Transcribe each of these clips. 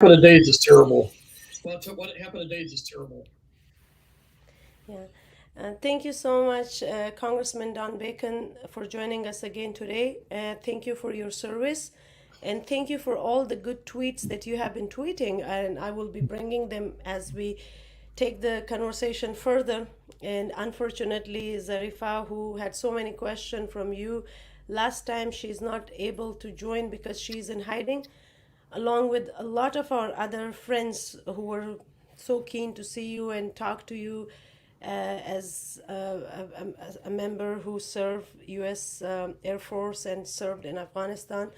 happened today is just terrible. What happened today is just terrible. Yeah. Thank you so much, Congressman Don Bacon, for joining us again today. Thank you for your service. And thank you for all the good tweets that you have been tweeting. And I will be bringing them as we take the conversation further. And unfortunately, Zarifa, who had so many questions from you last time, she's not able to join because she's in hiding, along with a lot of our other friends who were so keen to see you and talk to you as a member who served U.S. Air Force and served in Afghanistan,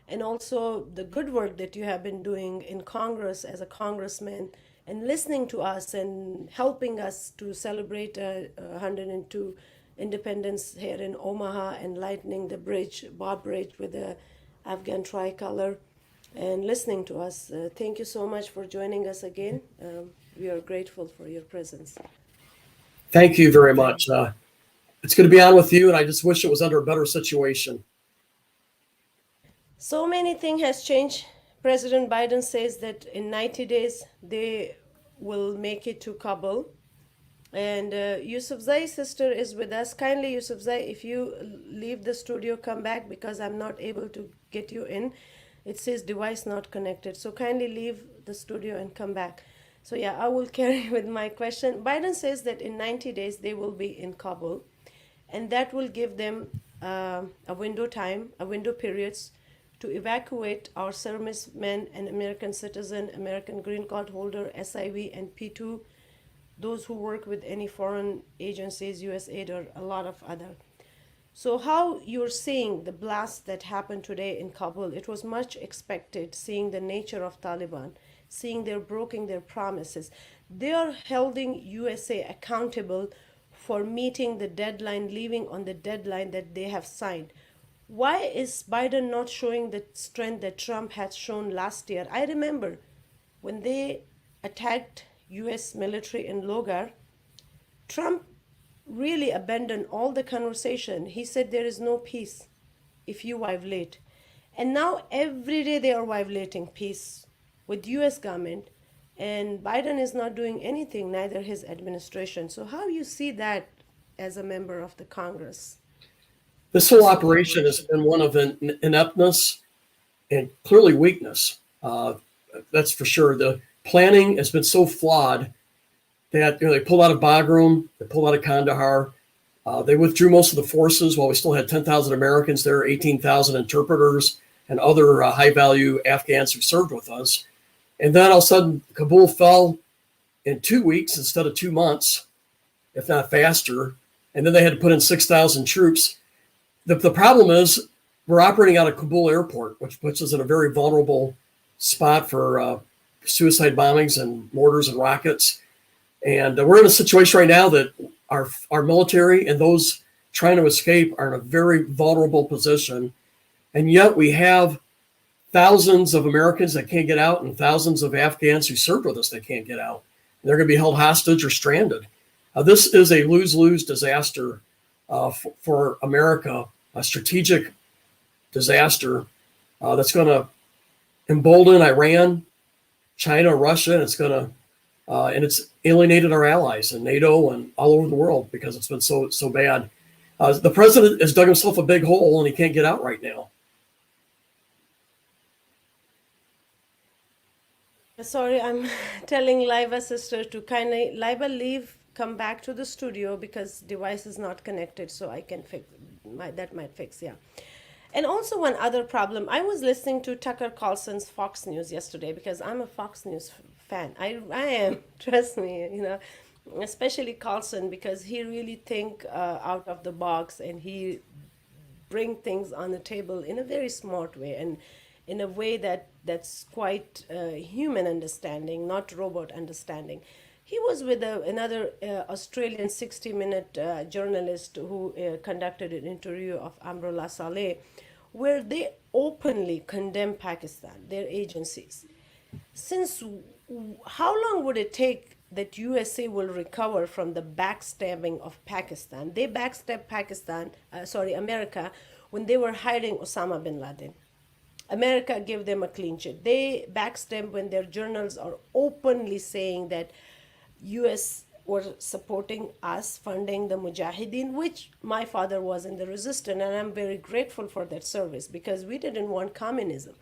and also the good work that you have been doing in Congress as a congressman and listening to us and helping us to celebrate 102 independence here in Omaha and lightening the bridge, Bob Bridge, with the Afghan tricolor and listening to us. Thank you so much for joining us again. We are grateful for your presence. Thank you very much. It's good to be on with you, and I just wish it was under a better situation. So many things has changed. President Biden says that in 90 days they will make it to Kabul. And Yusufzai's sister is with us. Kindly, Yusufzai, if you leave the studio, come back because I'm not able to get you in. It says device not connected. So kindly leave the studio and come back. So yeah, I will carry with my question. Biden says that in 90 days they will be in Kabul, and that will give them a window time, a window periods to evacuate our servicemen and American citizen, American green card holder, SIV, and P2, those who work with any foreign agencies, USAID, or a lot of other. So how you're seeing the blast that happened today in Kabul, it was much expected, seeing the nature of Taliban, seeing they're breaking their promises. They are holding USA accountable for meeting the deadline, leaving on the deadline that they have signed. Why is Biden not showing the strength that Trump had shown last year? I remember when they attacked US military in Logar, Trump really abandoned all the conversation. He said there is no peace if you violate. And now every day they are violating peace with US government, and Biden is not doing anything, neither his administration. So how you see that as a member of the Congress? This whole operation has been one of ineptness and clearly weakness. That's for sure. The planning has been so flawed that they pulled out of Bagram, they pulled out of Kandahar, they withdrew most of the forces while we still had 10,000 Americans there, 18,000 interpreters, and other high-value Afghans who served with us. And then all of a sudden, Kabul fell in 2 weeks instead of 2 months, if not faster. And then they had to put in 6,000 troops. The problem is we're operating out of Kabul airport, which puts us in a very vulnerable spot for suicide bombings and mortars and rockets. And we're in a situation right now that our military and those trying to escape are in a very vulnerable position. And yet we have thousands of Americans that can't get out and thousands of Afghans who served with us that can't get out. And they're going to be held hostage or stranded. This is a lose-lose disaster for America, a strategic disaster that's going to embolden Iran, China, Russia, and it's alienated our allies in NATO and all over the world because it's been so bad. The president has dug himself a big hole and he can't get out right now. Sorry, I'm telling Liva sister to kindly Liva leave, come back to the studio because device is not connected, so I can fix that might fix, yeah. And also one other problem, I was listening to Tucker Carlson's Fox News yesterday because I'm a Fox News fan. I am, trust me, especially Carlson because he really think out of the box and he bring things on the table in a very smart way and in a way that's quite human understanding, not robot understanding. He was with another Australian 60-minute journalist who conducted an interview of Amrullah Saleh, where they openly condemn Pakistan, their agencies. Since how long would it take that USA will recover from the backstabbing of Pakistan? They backstabbed America when they were hiding Osama bin Laden. America gave them a clean sheet. They backstabbed when their journals are openly saying that U.S. were supporting us, funding the Mujahideen, which my father was in the resistance, and I'm very grateful for that service because we didn't want communism.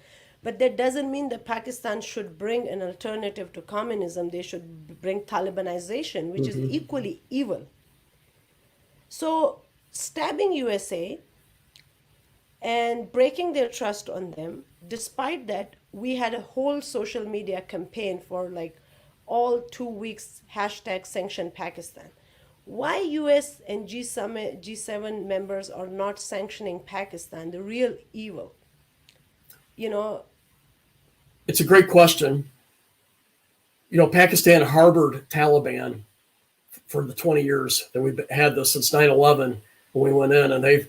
But that doesn't mean that Pakistan should bring an alternative to communism. They should bring Talibanization, which is equally evil. So stabbing USA and breaking their trust on them, despite that, we had a whole social media campaign for like all 2 weeks, hashtag sanction Pakistan. Why US and G7 members are not sanctioning Pakistan, the real evil? You know, It's a great question. Pakistan harbored Taliban for the 20 years that we've had this since 9/11 when we went in, and they've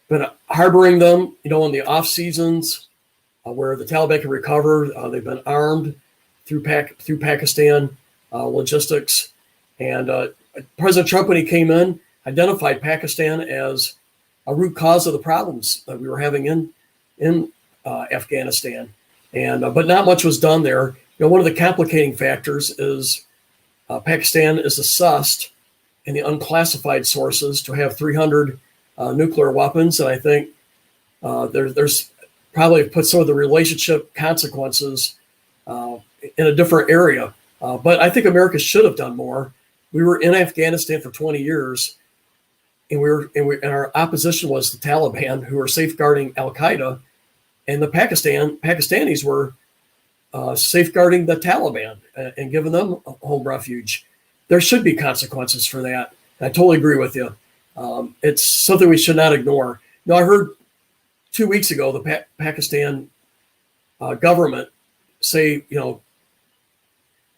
been harboring them, in the off seasons where the Taliban can recover. They've been armed through Pakistan logistics, and President Trump, when he came in, identified Pakistan as a root cause of the problems that we were having in Afghanistan, and but not much was done there. One of the complicating factors is Pakistan is assessed in the unclassified sources to have 300 nuclear weapons, and I think there's probably put some of the relationship consequences in a different area. But I think America should have done more. We were in Afghanistan for 20 years, and our opposition was the Taliban, who were safeguarding Al Qaeda, and the Pakistanis were safeguarding the Taliban and giving them a home refuge. There should be consequences for that. I totally agree with you. It's something we should not ignore. Now, I heard 2 weeks ago the Pakistan government say,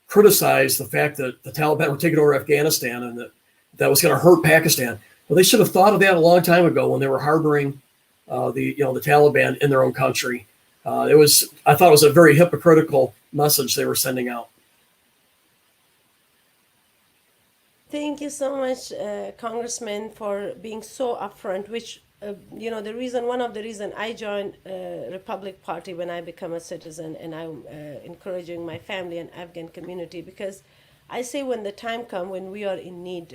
criticize the fact that the Taliban were taking over Afghanistan and that was going to hurt Pakistan. Well, they should have thought of that a long time ago when they were harboring the Taliban in their own country. I thought it was a very hypocritical message they were sending out. thank you so much, Congressman, for being so upfront, which one of the reason I joined Republic Party when I become a citizen, and I'm encouraging my family and Afghan community, because I say when the time comes when we are in need,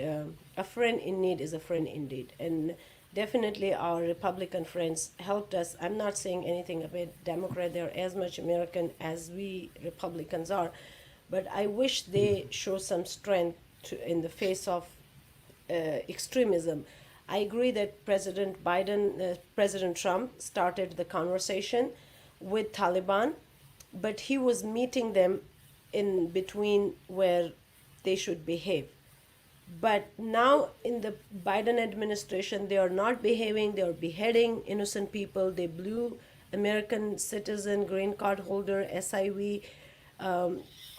a friend in need is a friend indeed. And definitely our Republican friends helped us. I'm not saying anything about Democrat. They're as much American as we Republicans are. But I wish they show some strength in the face of extremism. I agree that President Biden, President Trump started the conversation with Taliban, but he was meeting them in between where they should behave. But now in the Biden administration, they are not behaving. They are beheading innocent people. They blew American citizen, green card holder, SIV,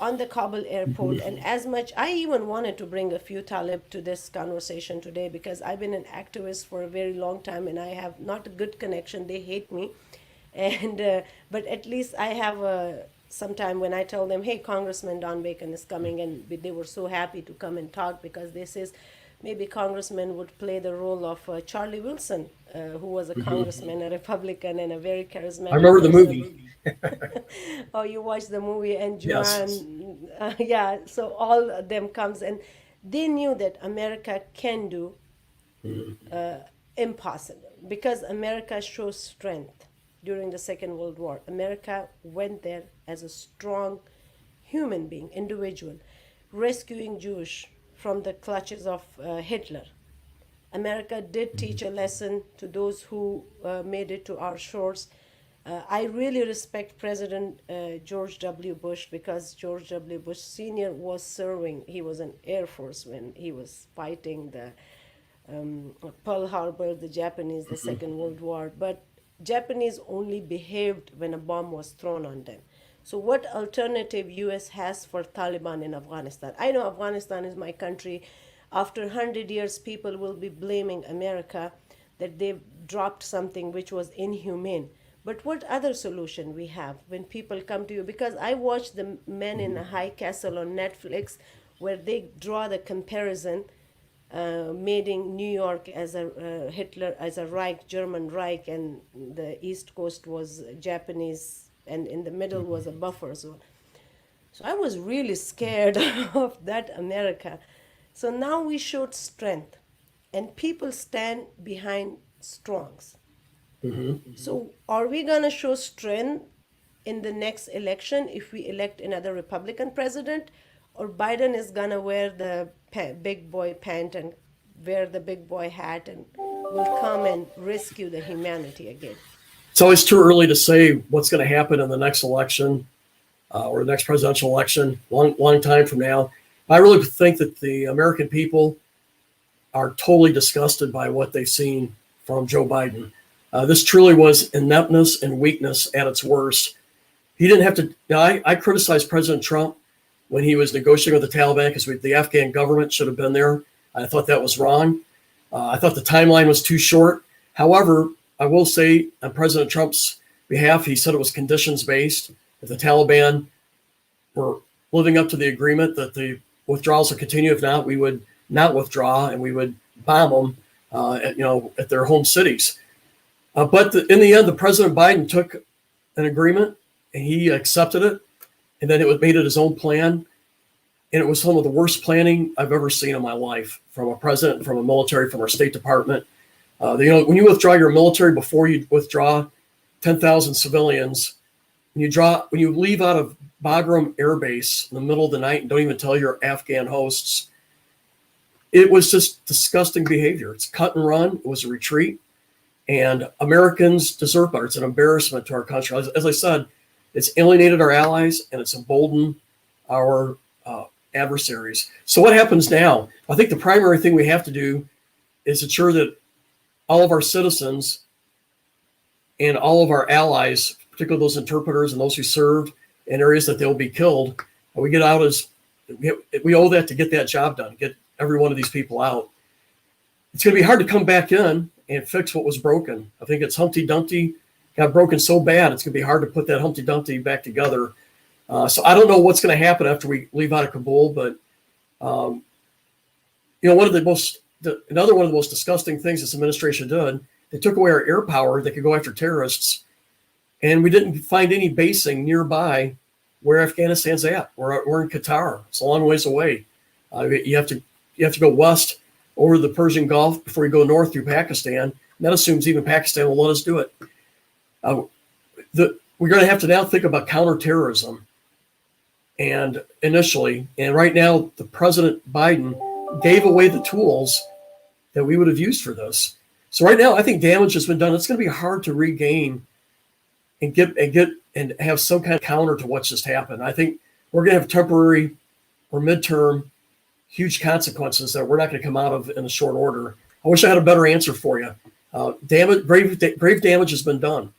on the Kabul airport. And as much, I even wanted to bring a few Talib to this conversation today because I've been an activist for a very long time and I have not a good connection. They hate me. And but at least I have sometime when I tell them, hey, Congressman Don Bacon is coming, and they were so happy to come and talk because they says maybe Congressman would play the role of Charlie Wilson, who was a congressman, a Republican, and a very charismatic. I remember the movie. Oh, you watched the movie, and Yes. Joanne, yeah. So all of them comes, and they knew that America can do impossible because America shows strength during the Second World War. America went there as a strong human being, individual, rescuing Jews from the clutches of Hitler. America did teach a lesson to those who made it to our shores. I really respect President George W. Bush because George W. Bush Sr. was serving. He was an Air Force when he was fighting the Pearl Harbor, the Japanese, the Second World War. But Japanese only behaved when a bomb was thrown on them. So what alternative U.S. has for Taliban in Afghanistan? I know Afghanistan is my country. After 100 years, people will be blaming America that they've dropped something which was inhumane. But what other solution we have when people come to you? Because I watched the Men in a High Castle on Netflix where they draw the comparison making New York as a Hitler, as a Reich, German Reich, and the East Coast was Japanese, and in the middle was a buffer zone. So I was really scared of that America. So now we showed strength, and people stand behind strongs. So are we going to show strength in the next election if we elect another Republican president, or Biden is going to wear the big boy pant and wear the big boy hat and will come and rescue the humanity again? It's always too early to say what's going to happen in the next election or the next presidential election, long time from now. I really think that the American people are totally disgusted by what they've seen from Joe Biden. This truly was ineptness and weakness at its worst. He didn't have to. You know, I criticized President Trump when he was negotiating with the Taliban because the Afghan government should have been there. I thought that was wrong. I thought the timeline was too short. However, I will say on President Trump's behalf, he said it was conditions based. If the Taliban were living up to the agreement that the withdrawals would continue, if not, we would not withdraw and we would bomb them at their home cities. But in the end, the President Biden took an agreement and he accepted it, and then it made it his own plan. And it was some of the worst planning I've ever seen in my life from a president, from a military, from our State Department. When you withdraw your military before you withdraw 10,000 civilians, when you leave out of Bagram Airbase in the middle of the night and don't even tell your Afghan hosts, it was just disgusting behavior. It's cut and run. It was a retreat. And Americans deserve better. It's an embarrassment to our country. As I said, it's alienated our allies and it's emboldened our adversaries. So what happens now? I think the primary thing we have to do is ensure that all of our citizens and all of our allies, particularly those interpreters and those who served in areas that they'll be killed, we owe that to get that job done, get every one of these people out. It's going to be hard to come back in and fix what was broken. I think it's Humpty Dumpty got broken so bad, it's going to be hard to put that Humpty Dumpty back together. So I don't know what's going to happen after we leave out of Kabul, but another one of the most disgusting things this administration did, they took away our air power. They could go after terrorists, and we didn't find any basing nearby where Afghanistan's at. We're in Qatar. It's a long ways away. You have to go west over the Persian Gulf before you go north through Pakistan. And that assumes even Pakistan will let us do it. We're going to have to now think about counterterrorism. And right now, the President Biden gave away the tools that we would have used for this. So right now, I think damage has been done. It's going to be hard to regain and have some kind of counter to what's just happened. I think we're going to have temporary or midterm huge consequences that we're not going to come out of in a short order. I wish I had a better answer for you. Grave damage has been done.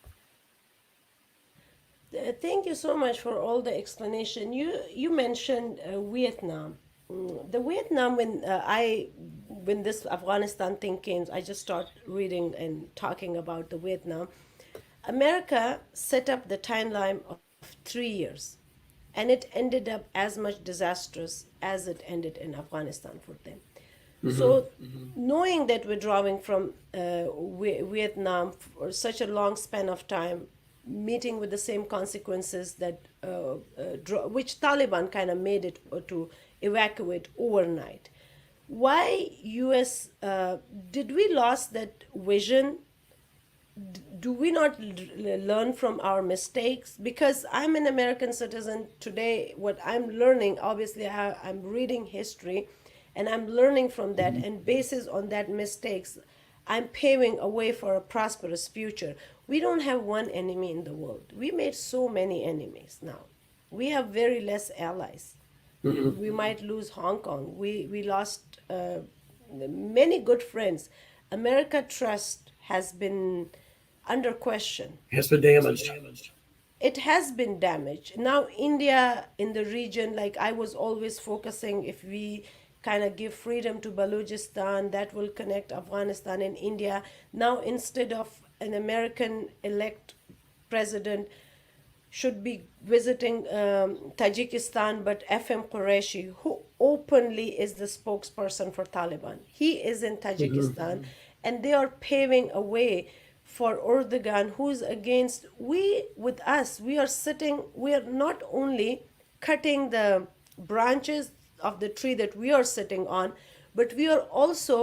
Thank you so much for all the explanation. You mentioned Vietnam. The Vietnam, when this Afghanistan thing came, I just started reading and talking about the Vietnam. America set up the timeline of 3 years, and it ended up as much disastrous as it ended in Afghanistan for them. So knowing that we're drawing from Vietnam for such a long span of time, meeting with the same consequences that which Taliban kind of made it to evacuate overnight. Why U.S. Did we lost that vision? Do we not learn from our mistakes? Because I'm an American citizen today. What I'm learning, obviously, I'm reading history, and I'm learning from that. And basis on that mistakes, I'm paving a way for a prosperous future. We don't have one enemy in the world. We made so many enemies now. We have very less allies. We might lose Hong Kong. We lost many good friends. America trust has been under question. Has been damaged. It has been damaged. Now India in the region, like I was always focusing, if we kind of give freedom to Balochistan, that will connect Afghanistan and India. Now instead of an American elect president should be visiting Tajikistan, but FM Qureshi, who openly is the spokesperson for Taliban. He is in Tajikistan, and they are paving a way for Erdogan, who's against. With us, we are not only cutting the branches of the tree that we are sitting on, but we are also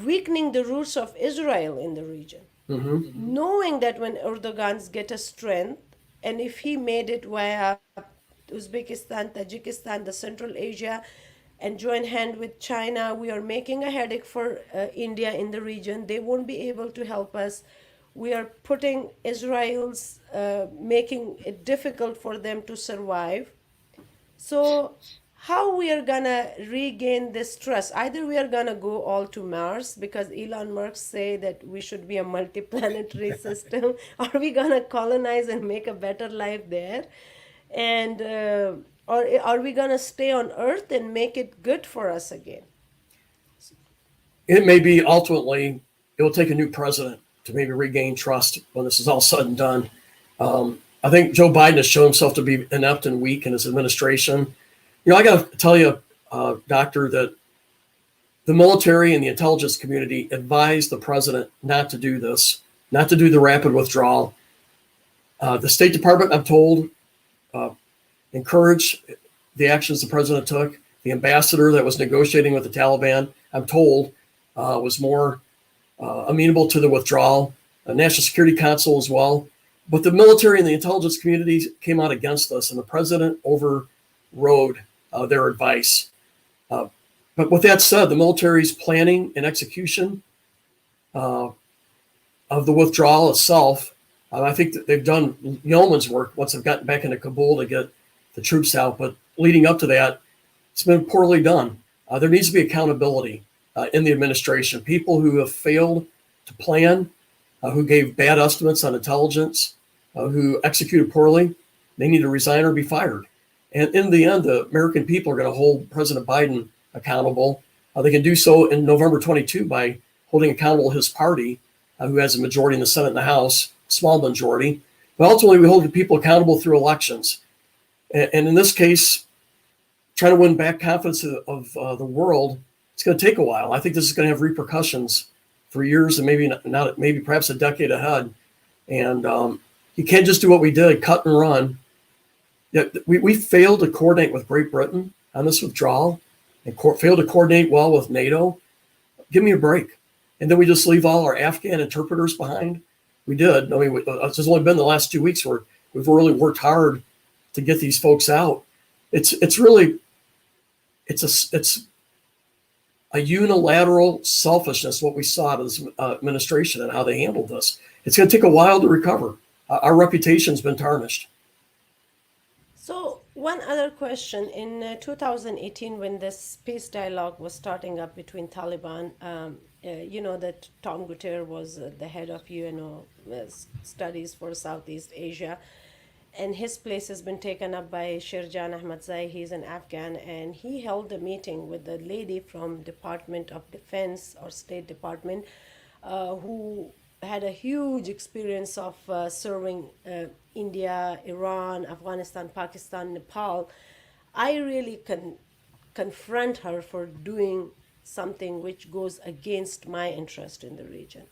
weakening the roots of Israel in the region. Knowing that when Erdogan's get a strength, and if he made it via Uzbekistan, Tajikistan, the Central Asia, and join hand with China, we are making a headache for India in the region. They won't be able to help us. We are putting Israel's, making it difficult for them to survive. So how we are gonna regain this trust? Either we are gonna go all to Mars because Elon Musk say that we should be a multiplanetary system, or we gonna colonize and make a better life there, and or are we gonna stay on Earth and make it good for us again? It may be ultimately, it will take a new president to maybe regain trust when this is all said and done. I think Joe Biden has shown himself to be inept and weak in his administration. I got to tell you, Doctor, that the military and the intelligence community advised the president not to do this, not to do the rapid withdrawal. The State Department, I'm told, encouraged the actions the president took. The ambassador that was negotiating with the Taliban, I'm told, was more amenable to the withdrawal. National Security Council as well. But the military and the intelligence communities came out against us, and the president overrode their advice. But with that said, the military's planning and execution of the withdrawal itself, I think that they've done yeoman's work once they've gotten back into Kabul to get the troops out. But leading up to that, it's been poorly done. There needs to be accountability in the administration. People who have failed to plan, who gave bad estimates on intelligence, who executed poorly, they need to resign or be fired. And in the end, the American people are going to hold President Biden accountable. They can do so in November 22 by holding accountable his party, who has a majority in the Senate and the House, small majority. But ultimately, we hold the people accountable through elections. And in this case, trying to win back confidence of the world, it's going to take a while. I think this is going to have repercussions for years and maybe perhaps a decade ahead. And you can't just do what we did, cut and run. We failed to coordinate with Great Britain on this withdrawal and failed to coordinate well with NATO. Give me a break. And then we just leave all our Afghan interpreters behind. We did. I mean, it's only been the last 2 weeks where we've really worked hard to get these folks out. It's a unilateral selfishness, what we saw out of this administration and how they handled this. It's going to take a while to recover. Our reputation's been tarnished. So one other question. In 2018, when this peace dialogue was starting up between Taliban, you know that Tom Guterres was the head of UNO studies for Southeast Asia, and his place has been taken up by Shirjan Ahmadzai. He's an Afghan, and he held a meeting with the lady from Department of Defense or State Department, who had a huge experience of serving India, Iran, Afghanistan, Pakistan, Nepal. I really confront her for doing something which goes against my interest in the region.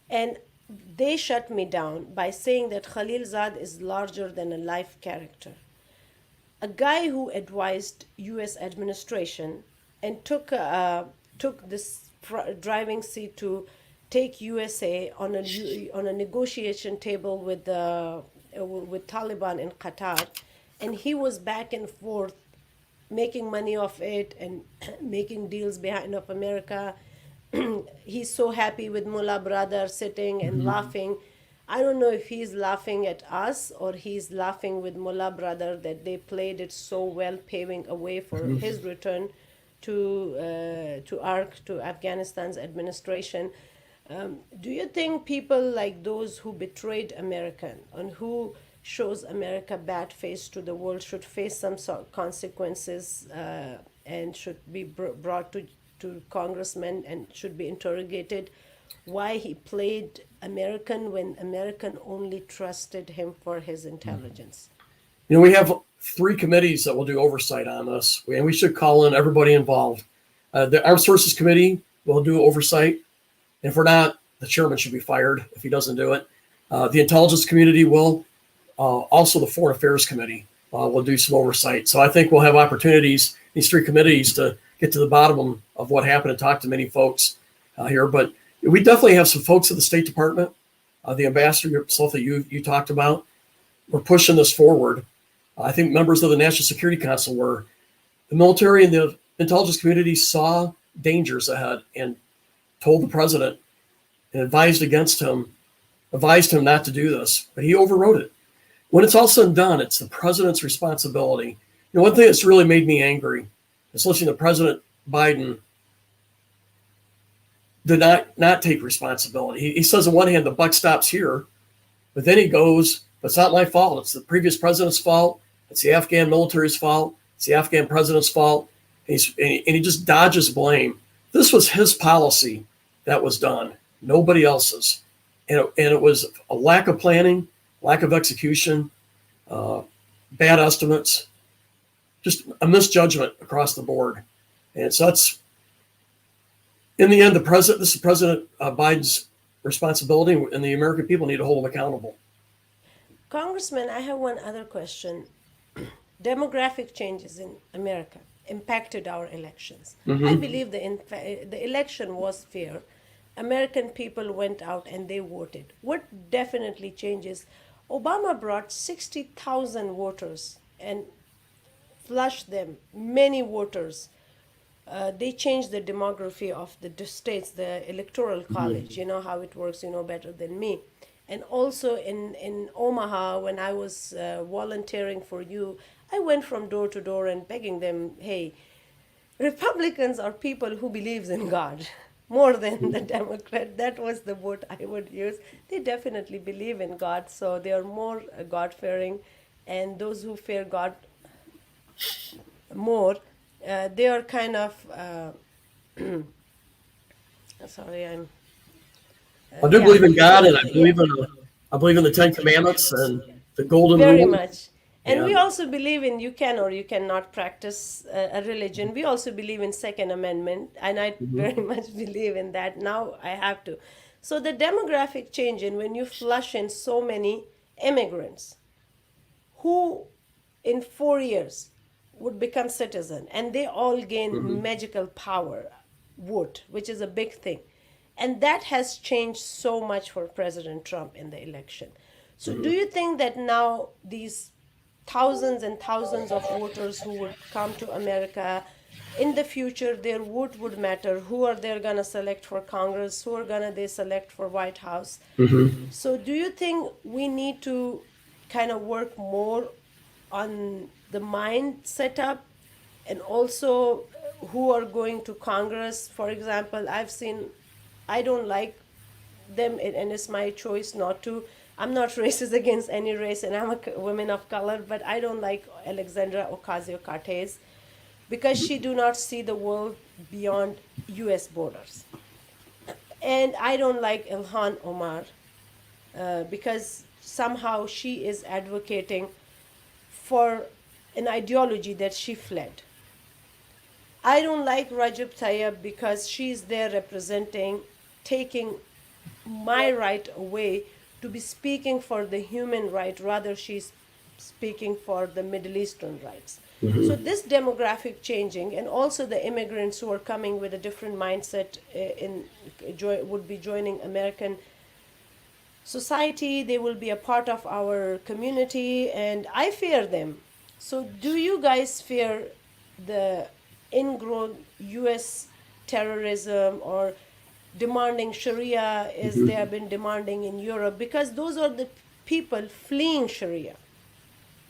And they shut me down by saying that Khalilzad is larger than a life character. A guy who advised U.S. administration and took this driving seat to take USA on a negotiation table with Taliban in Qatar, and he was back and forth making money off it and making deals behind of America. He's so happy with Mullah brother sitting and laughing. I don't know if he's laughing at us or he's laughing with Mullah brother that they played it so well, paving a way for his return to Afghanistan's administration. Do you think people like those who betrayed America and who shows America bad face to the world should face some sort of consequences and should be brought to congressmen and should be interrogated why he played American when American only trusted him for his intelligence? We have 3 committees that will do oversight on this, and we should call in everybody involved. The Armed Services Committee will do oversight. And if we're not, the chairman should be fired if he doesn't do it. The intelligence community will, also the Foreign Affairs Committee will do some oversight. So I think we'll have opportunities, these 3 committees, to get to the bottom of what happened and talk to many folks here. But we definitely have some folks at the State Department, the ambassador yourself that you talked about. We're pushing this forward. I think members of the National Security Council were. The military and the intelligence community saw dangers ahead and told the president and advised him not to do this, but he overrode it. When it's all said and done, it's the president's responsibility. One thing that's really made me angry is listening to President Biden did not take responsibility. He says on one hand, the buck stops here, but then he goes, but it's not my fault. It's the previous president's fault. It's the Afghan military's fault. It's the Afghan president's fault. And he just dodges blame. This was his policy that was done, nobody else's. And it was a lack of planning, lack of execution, bad estimates, just a misjudgment across the board. And so that's, in the end, this is President Biden's responsibility, and the American people need to hold him accountable. Congressman, I have one other question. Demographic changes in America impacted our elections. I believe the election was fair. American people went out and they voted. What definitely changes, Obama brought 60,000 voters and flushed them, many voters. They changed the demography of the states, the electoral college. You know how it works, you know better than me. And also in Omaha, when I was volunteering for you, I went from door to door and begging them, hey, Republicans are people who believes in God more than the Democrat. That was the word I would use. They definitely believe in God, so they are more God-fearing. And those who fear God more, they are kind of, sorry, I do believe in God, and I believe in the 10 Commandments and the Golden Rule. Very much. And we also believe in you can or you cannot practice a religion. We also believe in Second Amendment, and I very much believe in that. Now I have to. So the demographic change, and when you flush in so many immigrants who in 4 years would become citizen, and they all gain magical power, vote, which is a big thing. And that has changed so much for President Trump in the election. So do you think that now these thousands and thousands of voters who would come to America, in the future, their vote would matter? Who are they going to select for Congress? Who are they select for White House? So do you think we need to kind of work more on the mind setup, and also who are going to Congress? For example, I don't like them, and it's my choice not to. I'm not racist against any race, and I'm a woman of color, but I don't like Alexandra Ocasio-Cortez because she do not see the world beyond U.S. borders. And I don't like Ilhan Omar because somehow she is advocating for an ideology that she fled. I don't like Rajab Tayyip because she's there representing, taking my right away to be speaking for the human right, rather she's speaking for the Middle Eastern rights. So this demographic changing, and also the immigrants who are coming with a different mindset would be joining American society. They will be a part of our community, and I fear them. So do you guys fear the ingrown U.S. terrorism or demanding Sharia as they have been demanding in Europe? Because those are the people fleeing Sharia.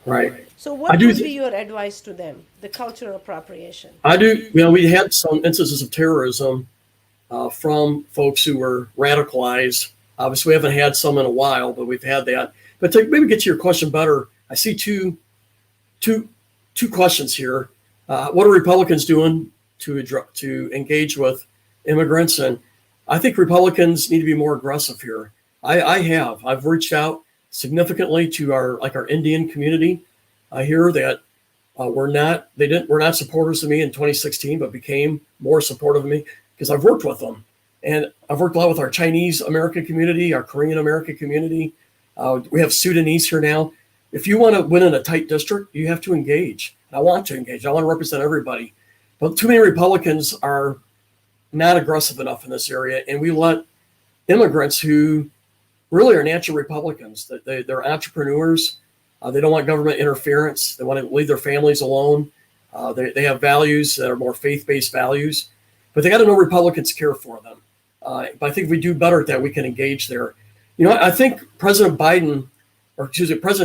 Right. So what would be your advice to them, the cultural appropriation? We had some instances of terrorism from folks who were radicalized. Obviously, we haven't had some in a while, but we've had that. But to maybe get to your question better, I see two questions here. What are Republicans doing to engage with immigrants? And I think Republicans need to be more aggressive here. I've reached out significantly to our Indian community. I hear that we're not supporters of me in 2016, but became more supportive of me because I've worked with them. And I've worked a lot with our Chinese American community, our Korean American community. We have Sudanese here now. If you want to win in a tight district, you have to engage. I want to engage. I want to represent everybody. But too many Republicans are not aggressive enough in this area. And we let immigrants who really are natural Republicans, they're entrepreneurs. They don't want government interference. They want to leave their families alone. They have values that are more faith-based values. But they got to know Republicans care for them. But I think if we do better at that, we can engage there. I think President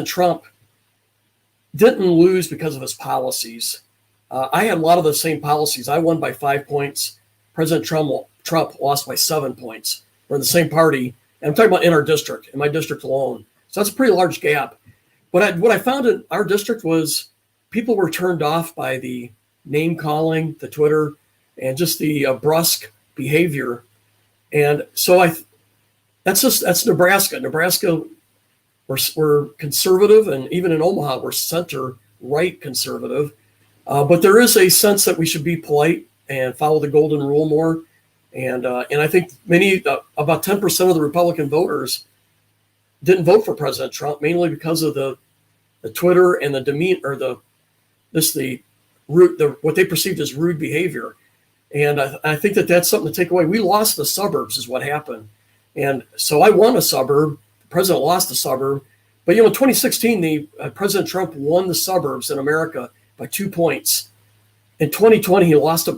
Trump didn't lose because of his policies. I had a lot of the same policies. I won by 5 points. President Trump lost by 7 points. We're in the same party. And I'm talking about in our district, in my district alone. So that's a pretty large gap. What I found in our district was people were turned off by the name calling, the Twitter, and just the brusque behavior. And so that's Nebraska. Nebraska, we're conservative, and even in Omaha, we're center-right conservative. But there is a sense that we should be polite and follow the golden rule more. And I think about 10% of the Republican voters didn't vote for President Trump, mainly because of the Twitter and the demeanor, or what they perceived as rude behavior. And I think that's something to take away. We lost the suburbs is what happened. And so I won a suburb. The president lost the suburb. But, in 2016, President Trump won the suburbs in America by 2 points. In 2020, he lost it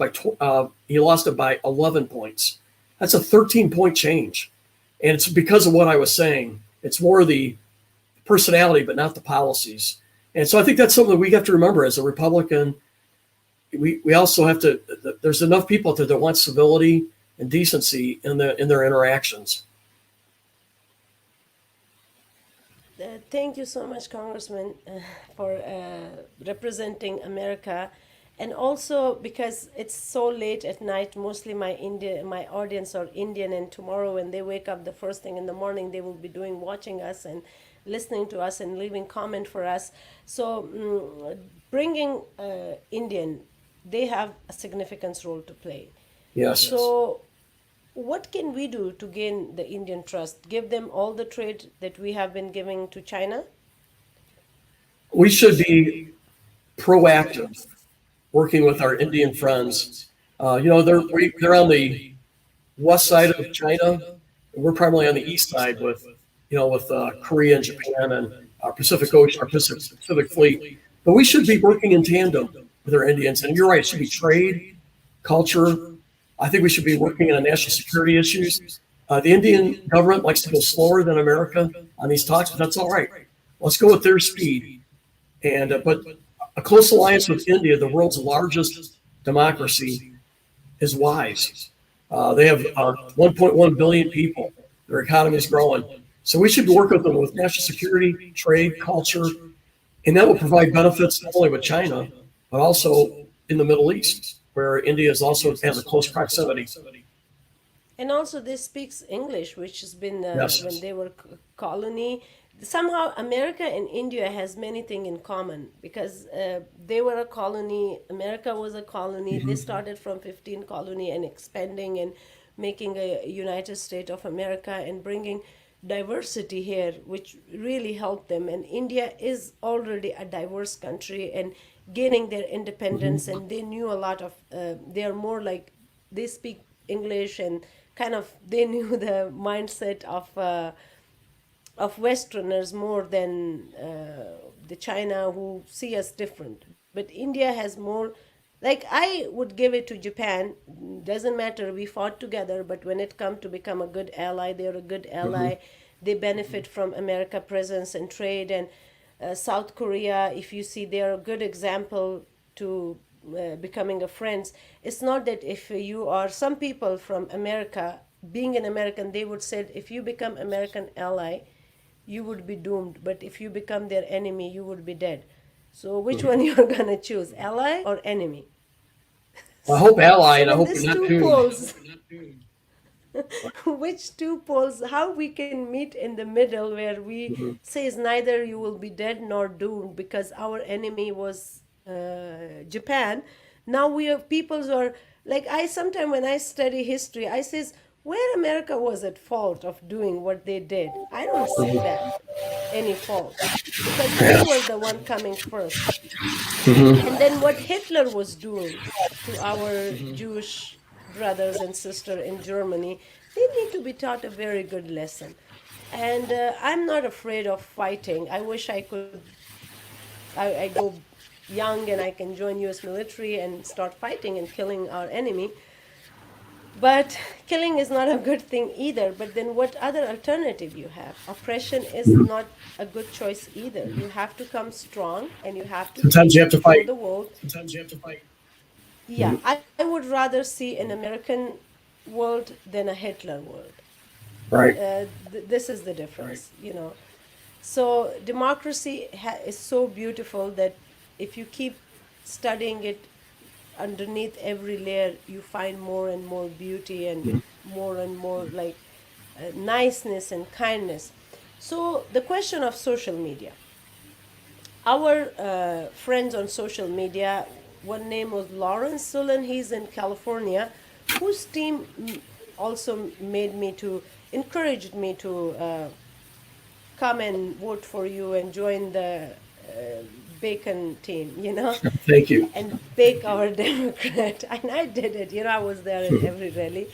by 11 points. That's a 13-point change. And it's because of what I was saying. It's more the personality, but not the policies. And so I think that's something we have to remember as a Republican. We also have to, there's enough people out there that want civility and decency in their interactions. Thank you so much, Congressman, for representing America. And also because it's so late at night, mostly my audience are Indian, and tomorrow when they wake up the first thing in the morning, they will be watching us and listening to us and leaving comment for us. So bringing Indian, they have a significant role to play. Yes. So what can we do to gain the Indian trust? Give them all the trade that we have been giving to China? We should be proactive, working with our Indian friends. They're on the west side of China, and we're primarily on the east side with Korea and Japan and our Pacific Ocean, our Pacific Fleet. But we should be working in tandem with our Indians. And you're right, it should be trade, culture. I think we should be working on national security issues. The Indian government likes to go slower than America on these talks, but that's all right. Let's go at their speed. But a close alliance with India, the world's largest democracy, is wise. They have 1.1 billion people. Their economy is growing. So we should work with them with national security, trade, culture, and that will provide benefits not only with China, but also in the Middle East, where India has a close proximity. And also they speaks English, which has been Yes. when they were colony. Somehow America and India has many things in common because they were a colony. America was a colony. They started from 15 colony and expanding and making a United States of America and bringing diversity here, which really helped them. And India is already a diverse country and gaining their independence. And they knew a lot of, they are more like, they speak English and kind of, they knew the mindset of Westerners more than the China who see us different. But India has more, like I would give it to Japan. Doesn't matter, we fought together, but when it comes to become a good ally, they're a good ally. They benefit from America presence and trade. And South Korea, if you see, they're a good example to becoming a friends. It's not that if you are, some people from America, being an American, they would say if you become American ally, you would be doomed. But if you become their enemy, you would be dead. So which one you're going to choose, ally or enemy? I hope ally, and I hope There's you're not two doomed. poles. which two poles, how we can meet in the middle where we Mhm. says neither you will be dead nor doomed because our enemy was Japan. Now we have peoples who are like, I sometimes when I study history, I says where America was at fault of doing what they did. I don't see that any fault because they Yeah. were the one coming first. Mhm. And then what Hitler was doing to our Mhm. Jewish brothers and sisters in Germany, they need to be taught a very good lesson. And I'm not afraid of fighting. I wish I go young and I can join U.S. military and start fighting and killing our enemy. But killing is not a good thing either. But then what other alternative you have? Oppression is Mhm. not a good choice either. You have to come strong and you have to Sometimes you have to show fight. the world. Yeah, Mhm. I would rather see an American world than a Hitler world. Right. This is the difference, So democracy is so beautiful that if you keep studying it underneath every layer, you find more and more beauty and more like niceness and kindness. So the question of social media. Our friends on social media, one name was Lawrence Sullen, he's in California, whose team also made me to, encouraged me to come and vote for you and join the Bacon team, Thank you. and bake our Democrat. And I did it, I was there in every rally.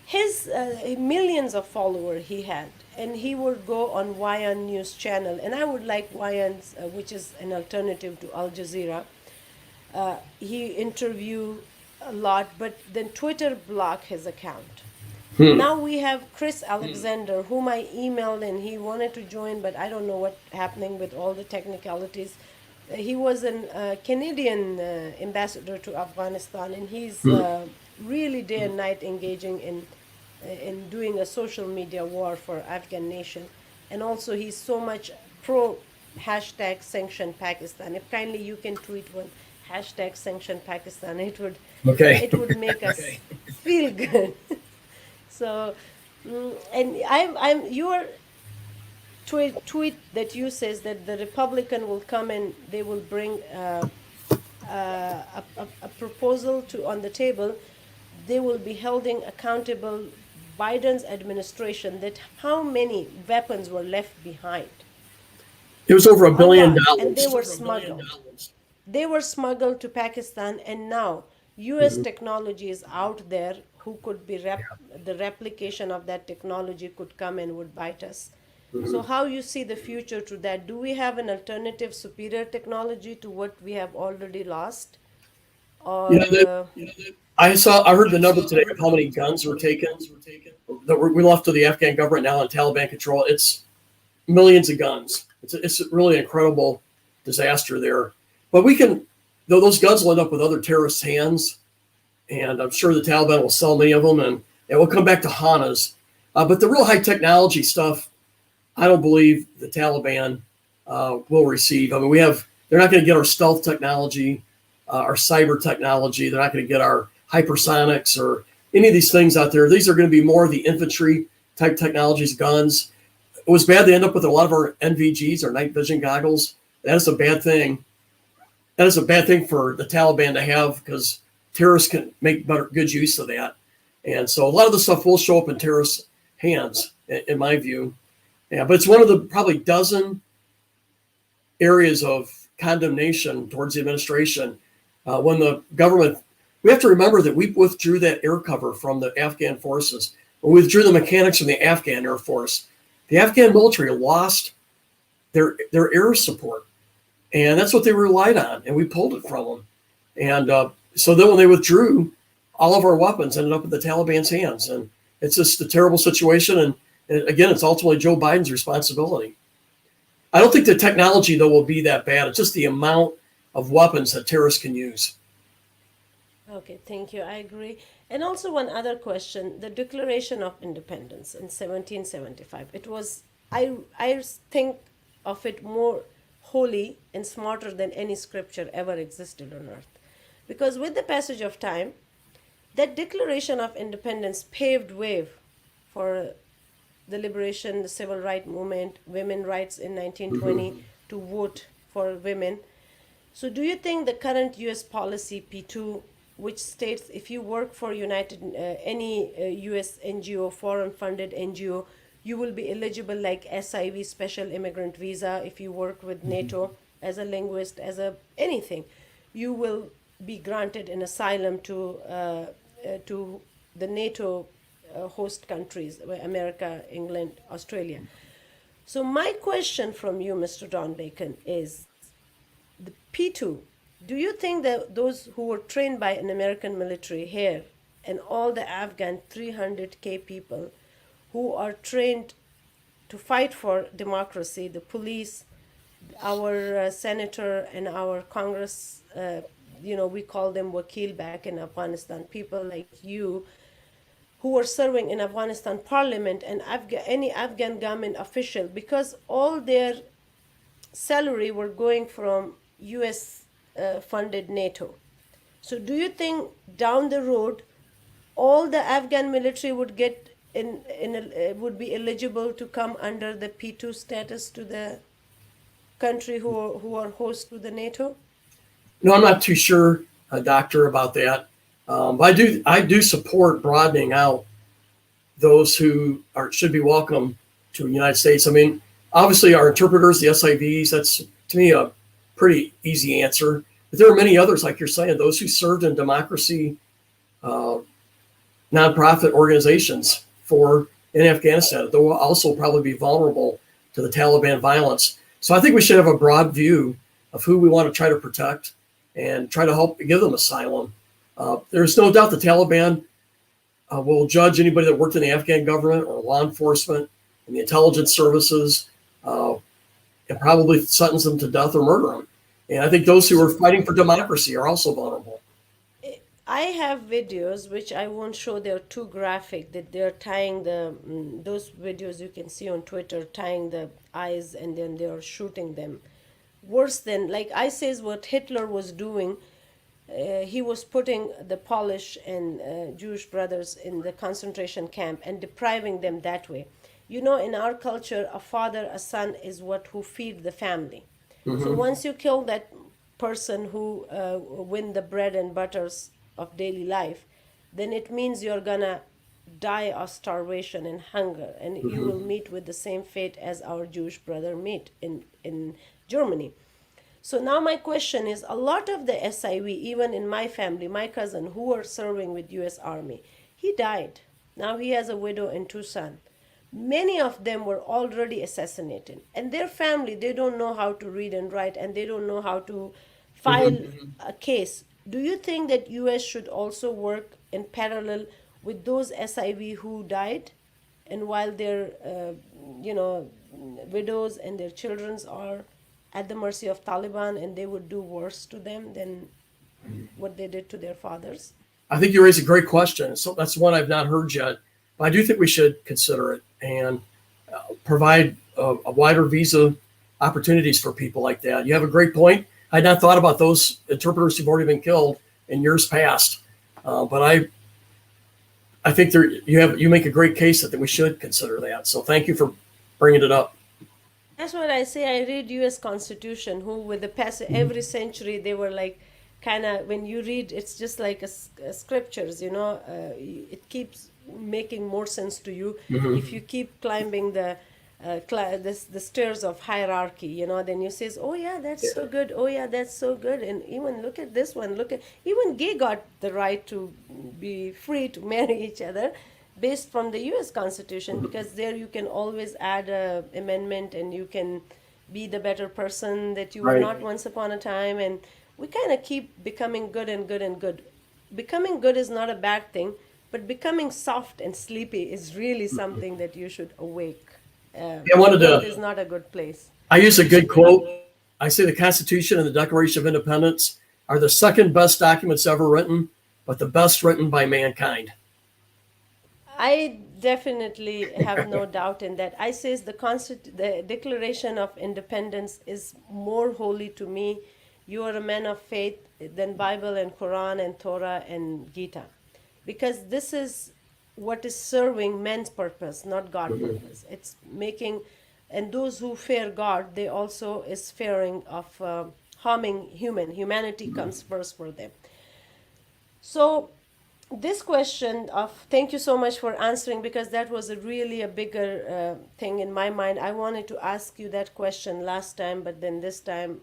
His millions of followers he had, and he would go on YN News channel, and I would like YN's, which is an alternative to Al Jazeera. He interview a lot, but then Twitter blocked his account. Hmm. Now we have Chris Alexander, whom I emailed, and he wanted to join, but I don't know what's happening with all the technicalities. He was a Canadian ambassador to Afghanistan, and he's Hmm. really day and night engaging in doing a social media war for Afghan nation. And also, he's so much pro hashtag sanction Pakistan. If kindly you can tweet one hashtag sanction Pakistan, Okay. it would make us feel good. So, and I'm your tweet that you says that the Republican will come and they will bring a proposal to on the table. They will be holding accountable Biden's administration that how many weapons were left behind. It was over a A billion lot, and they dollars. were smuggled. They were smuggled to Pakistan, and now U.S. Mhm. technology is out there. Who could be the replication of that technology could come and would bite us. So, Mhm. how you see the future to that? Do we have an alternative, superior technology to what we have already lost, You or know, I heard the number today of how many guns were taken that we left to the Afghan government now in Taliban control. It's millions of guns. It's really incredible disaster there. But we can, though those guns will end up with other terrorists' hands, and I'm sure the Taliban will sell many of them, and it will come back to Hanas. But the real high technology stuff, I don't believe the Taliban will receive. I mean, they're not going to get our stealth technology, our cyber technology. They're not going to get our hypersonics or any of these things out there. These are going to be more the infantry type technologies, guns. It was bad. They end up with a lot of our NVGs, our night vision goggles. That is a bad thing. That is a bad thing for the Taliban to have because terrorists can make good use of that. And so a lot of the stuff will show up in terrorists' hands, in my view. Yeah, but it's one of the probably dozen areas of condemnation towards the administration. When the government, we have to remember that we withdrew that air cover from the Afghan forces. We withdrew the mechanics from the Afghan Air Force. The Afghan military lost their air support, and that's what they relied on, and we pulled it from them. And so then when they withdrew, all of our weapons ended up in the Taliban's hands, and it's just a terrible situation. And again, it's ultimately Joe Biden's responsibility. I don't think the technology, though, will be that bad. It's just the amount of weapons that terrorists can use. okay, thank you. I agree. And also one other question: the Declaration of Independence in 1775. It was I think of it more holy and smarter than any scripture ever existed on earth, because with the passage of time, That Declaration of Independence paved way for the liberation, the civil rights movement, women rights in 1920 to vote for women. So do you think the current US policy P2, which states if you work for any US NGO, foreign funded NGO, you will be eligible like SIV, special immigrant visa, if you work with NATO as a linguist, as a anything, you will be granted an asylum to the NATO host countries, America, England, Australia. So my question from you, Mr. Don Bacon, is the P2. Do you think that those who were trained by an American military here and all the Afghan 300K people who are trained to fight for democracy, the police, our senator and our Congress, we call them wakil back in Afghanistan, people like you who were serving in Afghanistan parliament and any Afghan government official, because all their salary were going from US funded NATO. So do you think down the road all the Afghan military would get would be eligible to come under the P2 status to the country who are host to the NATO? No, I'm not too sure, Doctor, about that. But I do support broadening out those who should be welcome to the United States. I mean, obviously our interpreters, the SIVs, that's to me a pretty easy answer. But there are many others, like you're saying, those who served in democracy, nonprofit organizations in Afghanistan. They'll also probably be vulnerable to the Taliban violence. So I think we should have a broad view of who we want to try to protect and try to help give them asylum. There's no doubt the Taliban will judge anybody that worked in the Afghan government or law enforcement and the intelligence services and probably sentence them to death or murder them. And I think those who are fighting for democracy are also vulnerable. I have videos which I won't show. They're too graphic. That they're tying those videos you can see on Twitter, tying the eyes and then they're shooting them. Worse than, like I says, what Hitler was doing. He was putting the Polish and Jewish brothers in the concentration camp and depriving them that way. You know, in our culture, a father, a son is who feed the family. So once you kill that person who win the bread and butters of daily life, then it means you're gonna die of starvation and hunger, and you will meet with the same fate as our Jewish brother meet in Germany. So now my question is, a lot of the SIV, even in my family, my cousin who are serving with US Army, he died. Now he has a widow and two sons. Many of them were already assassinated. And their family, they don't know how to read and write, and they don't know how to file a case. Do you think that US should also work in parallel with those SIV who died, and while their widows and their children are at the mercy of Taliban, and they would do worse to them than what they did to their fathers? I think you raise a great question. So that's one I've not heard yet, but I do think we should consider it and provide a wider visa opportunities for people like that. You have a great point. I had not thought about those interpreters who've already been killed in years past, but I think you make a great case that we should consider that. So thank you for bringing it up. That's what I say. I read U.S. Constitution, who with the past every century they were like, kind of when you read, it's just like a scriptures. It keeps making more sense to you if you keep climbing the stairs of hierarchy. Then you says, oh yeah, that's so good. Oh yeah, that's so good. And even look at this one. Even gay got the right to be free to marry each other, based from the U.S. Constitution, because there you can always add an amendment and you can be the better person that you were not once upon a time. And we kind of keep becoming good and good and good. Becoming good is not a bad thing, but becoming soft and sleepy is really something that you should awake. I wanted to. Is not a good place. I use a good quote. I say the Constitution and the Declaration of Independence are the second best documents ever written, but the best written by mankind. I definitely have no doubt in that. I says the Declaration of Independence is more holy to me. You are a man of faith than Bible and Quran and Torah and Gita. because this is what is serving man's purpose, not God purpose. It's making, and those who fear God, they also is fearing of harming humanity comes first for them. So this question of, thank you so much for answering, because that was a really a bigger thing in my mind. I wanted to ask you that question last time, but then this time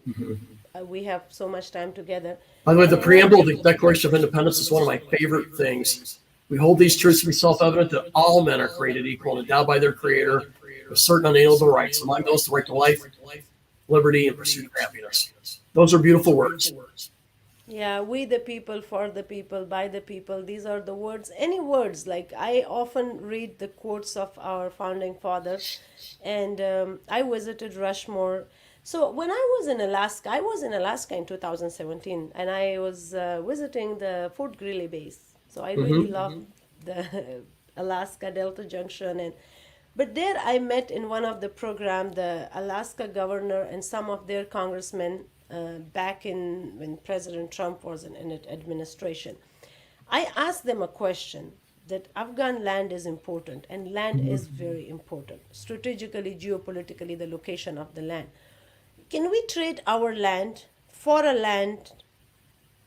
we have so much time together. By the way, the And preamble of the Declaration of Independence is one of my favorite things. We hold these truths to be self-evident that all men are created equal and endowed by their Creator with certain unalienable rights. Among those, the right to life, liberty, and pursuit of happiness. Those are beautiful words. yeah, we the people, for the people, by the people. These are the words, any words. Like I often read the quotes of our founding fathers, and I visited Rushmore. So when I was in Alaska in 2017, and I was visiting the Fort Greely base. So I really loved the Alaska Delta Junction, and but there I met in one of the program the Alaska governor and some of their congressmen back in when President Trump was in it administration. I asked them a question that Afghan land is important, and land is very important strategically, geopolitically, the location of the land. Can we trade our land for a land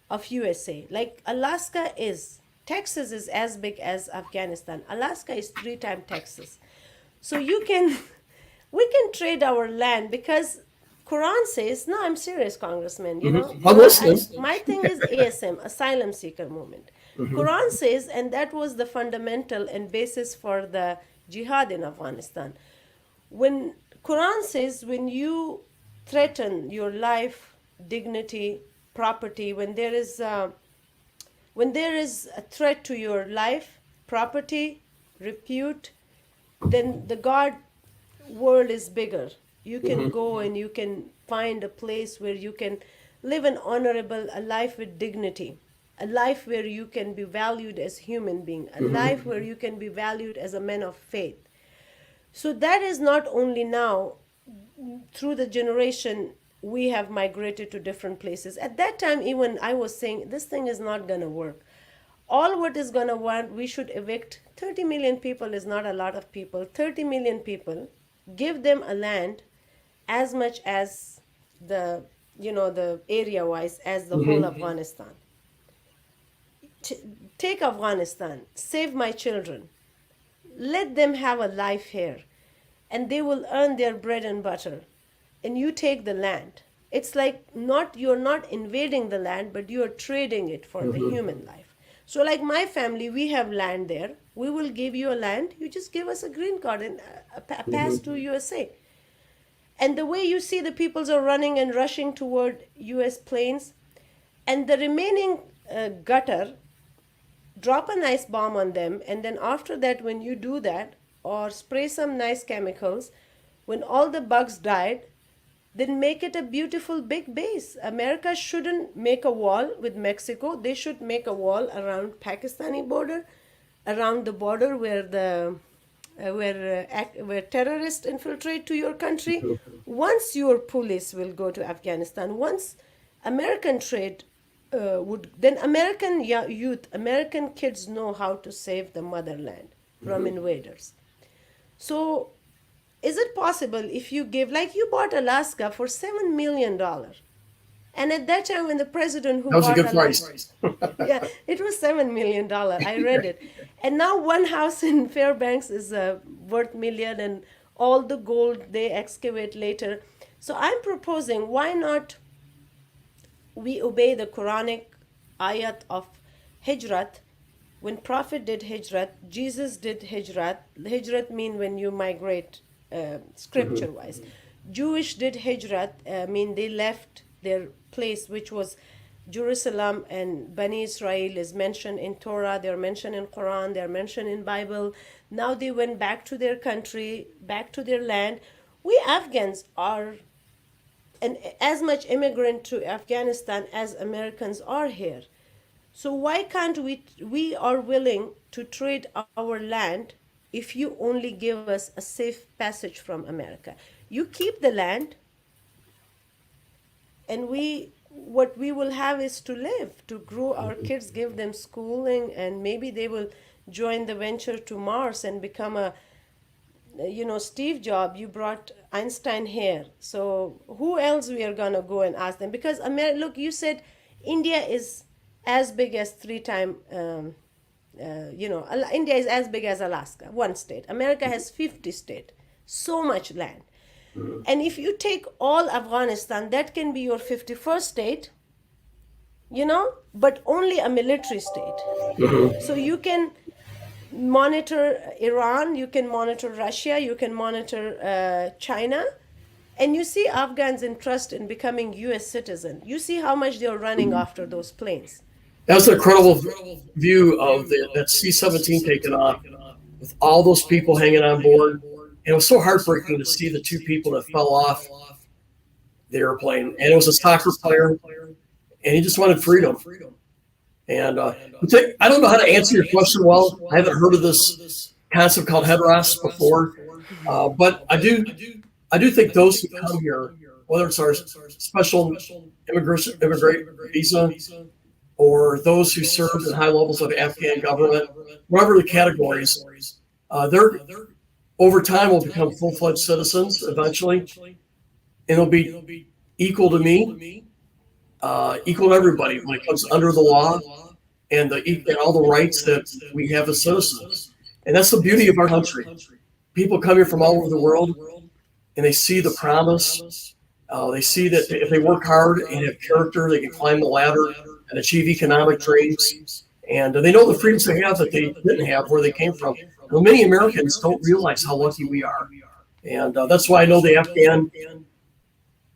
of USA? Like Alaska is, Texas is as big as Afghanistan. Alaska is 3 times Texas. So you can, we can trade our land because Quran says, no, I'm serious, Congressman, you know. I'm listening. My thing is ASM, asylum seeker movement. Quran says, and that was the fundamental and basis for the jihad in Afghanistan. When Quran says, when you threaten your life, dignity, property, when there is a threat to your life, property, repute, then the God world is bigger. You can go and you can find a place where you can live an honorable, a life with dignity, a life where you can be valued as human being, a life where you can be valued as a man of faith. So that is not only now, through the generation, we have migrated to different places. At that time, even I was saying, this thing is not going to work. All what is going to want, we should evict 30 million people is not a lot of people. 30 million people, give them a land as much as the, the area wise as the whole Afghanistan. Take Afghanistan, save my children, let them have a life here, and they will earn their bread and butter. And you take the land. It's like you're not invading the land, but you're trading it for the human life. So like my family, we have land there. We will give you a land. You just give us a green card and a pass to USA. And the way you see the peoples are running and rushing toward US planes, and the remaining gutter, drop a nice bomb on them, and then after that, when you do that, or spray some nice chemicals, when all the bugs died, then make it a beautiful big base. America shouldn't make a wall with Mexico. They should make a wall around Pakistani border, around the border where where terrorists infiltrate to your country. Once your police will go to Afghanistan, once American trade then American youth, American kids know how to save the motherland from invaders. So is it possible if you give, like you bought Alaska for $7 million? And at that time when the president who That was a bought good Alaska, price. yeah, it was $7 million. I read it. And now one house in Fairbanks is worth million, and all the gold they excavate later. So I'm proposing, why not we obey the Quranic ayat of Hijrat? When Prophet did Hijrat, Jesus did Hijrat. Hijrat mean when you migrate scripture-wise. Jewish did Hijrat, mean they left their place, which was Jerusalem, and Bani Israel is mentioned in Torah, they're mentioned in Quran, they're mentioned in Bible. Now they went back to their country, back to their land. We Afghans are and as much immigrant to Afghanistan as Americans are here. So why can't we are willing to trade our land if you only give us a safe passage from America? You keep the land, and we what we will have is to live, to grow our kids, give them schooling, and maybe they will join the venture to Mars and become a, Steve Jobs, you brought Einstein here. So who else we are gonna go and ask them? Because look, you said India is as big as India is as big as Alaska, one state. America has 50 states, so much land. And if you take all Afghanistan, that can be your 51st state, but only a military state. So you can monitor Iran, you can monitor Russia, you can monitor China, and you see Afghans' interest in becoming U.S. citizen. You see how much they're running after those planes. That was an incredible view of that C-17 taking off with all those people hanging on board. And it was so heartbreaking to see the two people that fell off the airplane. And it was a soccer player, and he just wanted freedom. And I don't know how to answer your question well. I haven't heard of this concept called Hedros before, but I do think those who come here, whether it's our special immigrant visa or those who served at high levels of Afghan government, whatever the categories, they're over time will become full-fledged citizens eventually, and they'll be equal to me. Equal to everybody when it comes under the law and all the rights that we have as citizens. And that's the beauty of our country. People come here from all over the world, and they see the promise. They see that if they work hard and have character, they can climb the ladder and achieve economic dreams. And they know the freedoms they have that they didn't have where they came from. Well, many Americans don't realize how lucky we are. And that's why I know the Afghan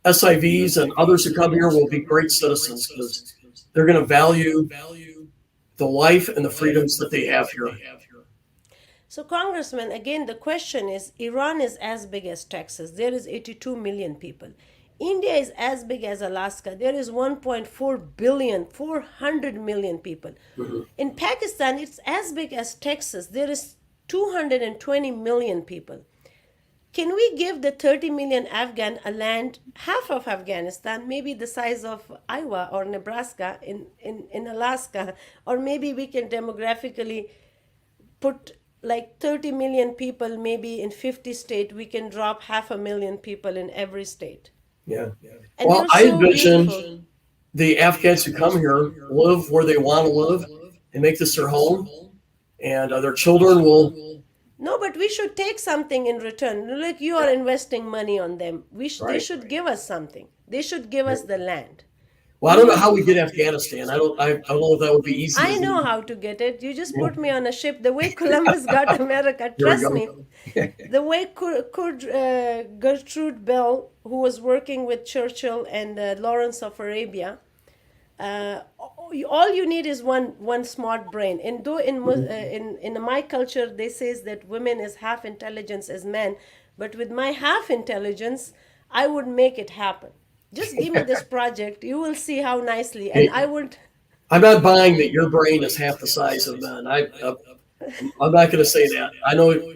SIVs and others who come here will be great citizens because they're going to value the life and the freedoms that they have here. So, Congressman, again, the question is, Iran is as big as Texas. There is 82 million people. India is as big as Alaska. There is 1.4 billion, 400 million people. Mm-hmm. In Pakistan, it's as big as Texas. There is 220 million people. Can we give the 30 million Afghan a land, half of Afghanistan, maybe the size of Iowa or Nebraska in Alaska, or maybe we can demographically put like 30 million people maybe in 50 states, we can drop 500,000 people in every state. Yeah. And well, I envision the Afghans who come here live where they want to live and make this their home, and their children will. No, but we should take something in return. Like you are investing money on them. They should give us something. They should give us the land. Well, I don't know how we get Afghanistan. I don't know if that would be easy. I know how to get it. You just put me on a ship. The way Columbus got America, trust me. The way Gertrude Bell, who was working with Churchill and Lawrence of Arabia, all you need is one smart brain. And though in my culture they says that women is half intelligence as men, but with my half intelligence, I would make it happen. Just give me this project. You will see how nicely. And I would. I'm not buying that your brain is half the size of men. I'm not going to say that. I know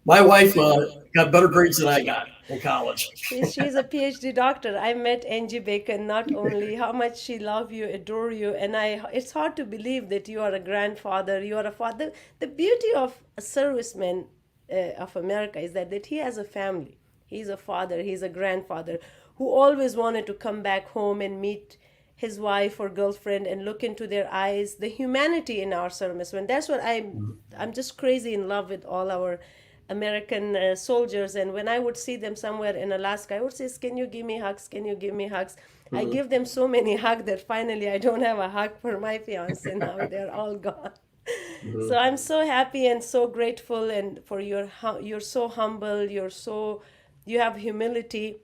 my wife got better grades than I got in college. She's a PhD doctor. I met Angie Bacon. Not only how much she loves you, adore you, and it's hard to believe that you are a grandfather. You are a father. The beauty of a serviceman of America is that he has a family. He's a father, he's a grandfather who always wanted to come back home and meet his wife or girlfriend and look into their eyes, the humanity in our servicemen. That's what I'm just crazy in love with all our American soldiers. And when I would see them somewhere in Alaska, I would say, can you give me hugs? Can you give me hugs? Mm-hmm. I give them so many hugs that finally I don't have a hug for my fiance now. They're all gone. Mm-hmm. So I'm so happy and so grateful, and for you're so humble, you have humility,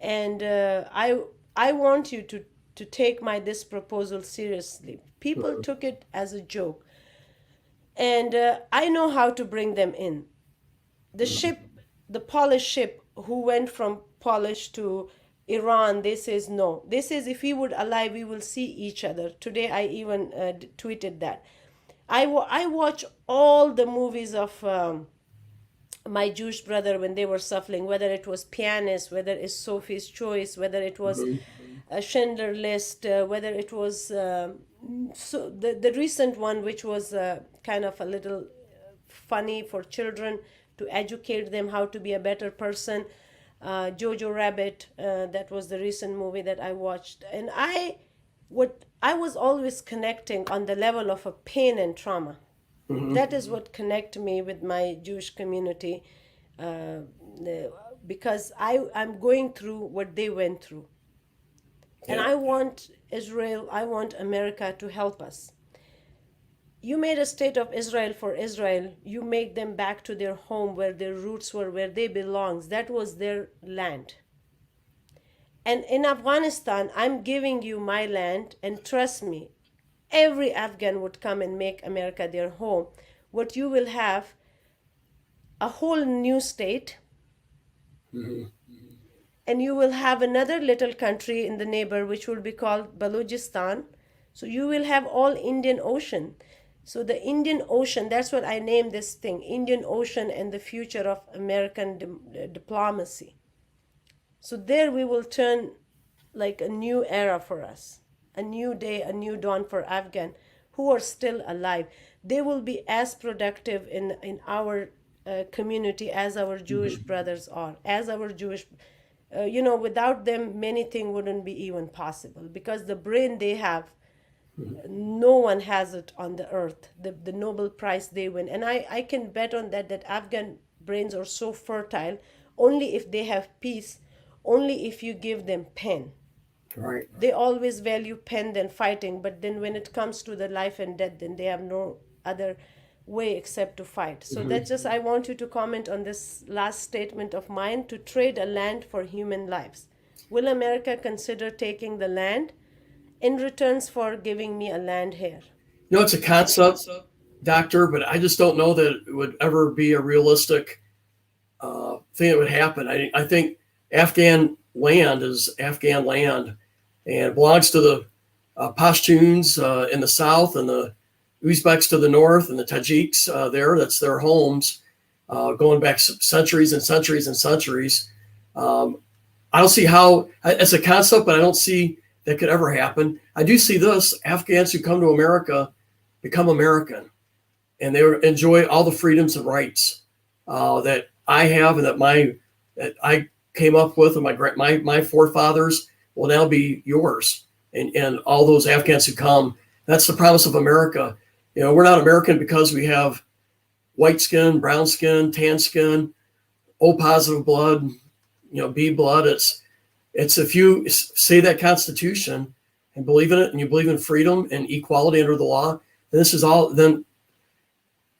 and I want you to take this proposal seriously. People took it as a joke, and I know how to bring them in. The ship, the Polish ship, who went from Polish to Iran, they says no. They says if we would alive, we will see each other. Today I even tweeted that. I watch all the movies of my Jewish brother when they were suffering, whether it was pianist, whether it's Sophie's Choice, whether it was a Schindler List, whether it was so the recent one, which was kind of a little funny for children to educate them how to be a better person. Jojo Rabbit, that was the recent movie that I watched, and I was always connecting on the level of a pain and trauma. That is what connect me with my Jewish community, because I'm going through what they went through. And I want Israel, I want America to help us. You made a state of Israel for Israel. You make them back to their home where their roots were, where they belong. That was their land. And in Afghanistan, I'm giving you my land, and trust me, every Afghan would come and make America their home. What you will have, a whole new state, and you will have another little country in the neighbor, which will be called Balochistan. So you will have all Indian Ocean. So the Indian Ocean, that's what I named this thing, Indian Ocean and the future of American diplomacy. So there we will turn like a new era for us, a new day, a new dawn for Afghan who are still alive. They will be as productive in our community as our Jewish brothers are, as our Jewish, without them, many things wouldn't be even possible, because the brain they have, no one has it on the earth, the Nobel Prize they win. And I can bet on that Afghan brains are so fertile, only if they have peace, only if you give them pen. Right. They always value pen than fighting, but then when it comes to the life and death, then they have no other way except to fight. So that's just, I want you to comment on this last statement of mine, to trade a land for human lives. Will America consider taking the land in returns for giving me a land here? It's a concept, Doctor, but I just don't know that it would ever be a realistic thing that would happen. I think Afghan land is Afghan land, and belongs to the Pashtuns in the south, and the Uzbeks to the north, and the Tajiks there. That's their homes, going back centuries and centuries and centuries. I don't see how, it's a concept, but I don't see that could ever happen. I do see this: Afghans who come to America become American, and they enjoy all the freedoms and rights that I have, and that I came up with, and my forefathers will now be yours, and all those Afghans who come. That's the promise of America. We're not American because we have white skin, brown skin, tan skin, O positive blood, B blood. It's if you say that Constitution and believe in it, and you believe in freedom and equality under the law, then this is all. Then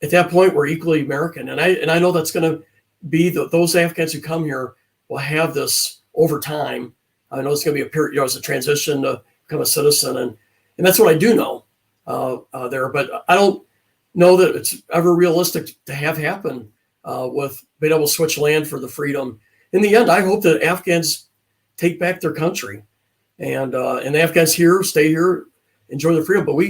at that point, we're equally American. And I know that's going to be those Afghans who come here will have this over time. I know it's going to be a period, as a transition to become a citizen, and that's what I do know there. But I don't know that it's ever realistic to have happen with being able to switch land for the freedom. In the end, I hope that Afghans take back their country, and the Afghans here stay here, enjoy their freedom. But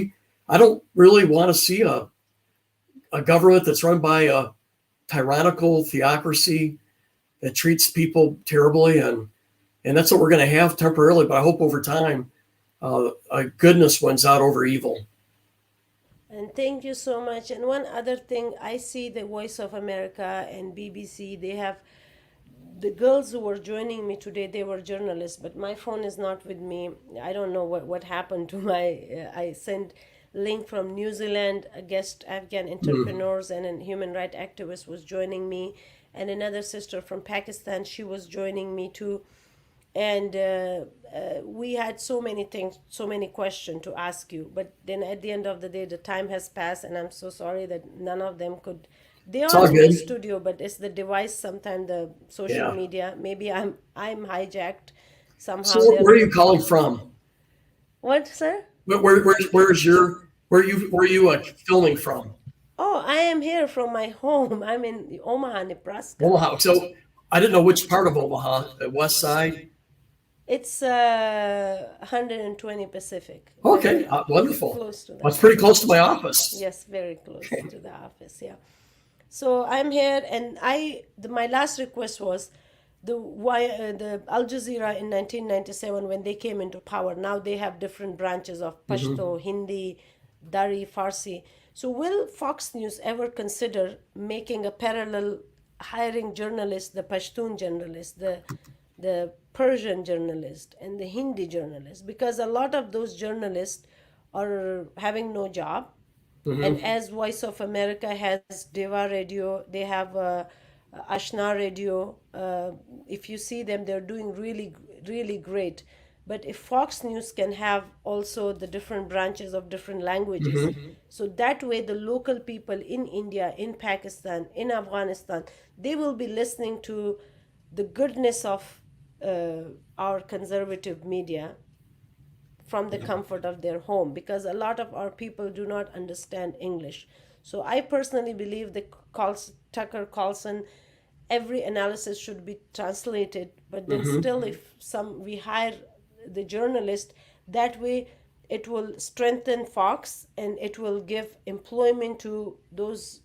I don't really want to see a government that's run by a tyrannical theocracy that treats people terribly, and that's what we're going to have temporarily. But I hope over time, goodness wins out over evil. And thank you so much. And one other thing, I see the Voice of America and BBC, they have the girls who were joining me today, they were journalists, but my phone is not with me. I don't know what happened to my, I sent link from New Zealand, a guest Afghan entrepreneurs and a human rights activist was joining me, and another sister from Pakistan, she was joining me too. And we had so many things, so many questions to ask you, but then at the end of the day, the time has passed, and I'm so sorry that none of them could. They are in the studio, but it's the device, sometimes the social media. Maybe I'm hijacked somehow. So where are you calling from? What, sir? Where are you filming from? Oh, I am here from my home. I'm in Omaha, Nebraska. Omaha. So I didn't know which part of Omaha, the west side. It's 120 Pacific. Okay, wonderful. Close to that. That's pretty close to my office. Yes, very close to the office, yeah. So I'm here, and my last request was the Al Jazeera in 1997 when they came into power. Now they have different branches of Pashto, Hindi, Dari, Farsi. So will Fox News ever consider making a parallel, hiring journalists, the Pashtun journalists, the Persian journalist, and the Hindi journalist? Because a lot of those journalists are having no job, and as Voice of America has Deva Radio, they have Ashna Radio. If you see them, they're doing really, really great. But if Fox News can have also the different branches of different languages, so that way the local people in India, in Pakistan, in Afghanistan, they will be listening to the goodness of our conservative media from the comfort of their home, because a lot of our people do not understand English. So I personally believe that Tucker Carlson, every analysis should be translated, but then still if we hire the journalist, that way it will strengthen Fox and it will give employment to those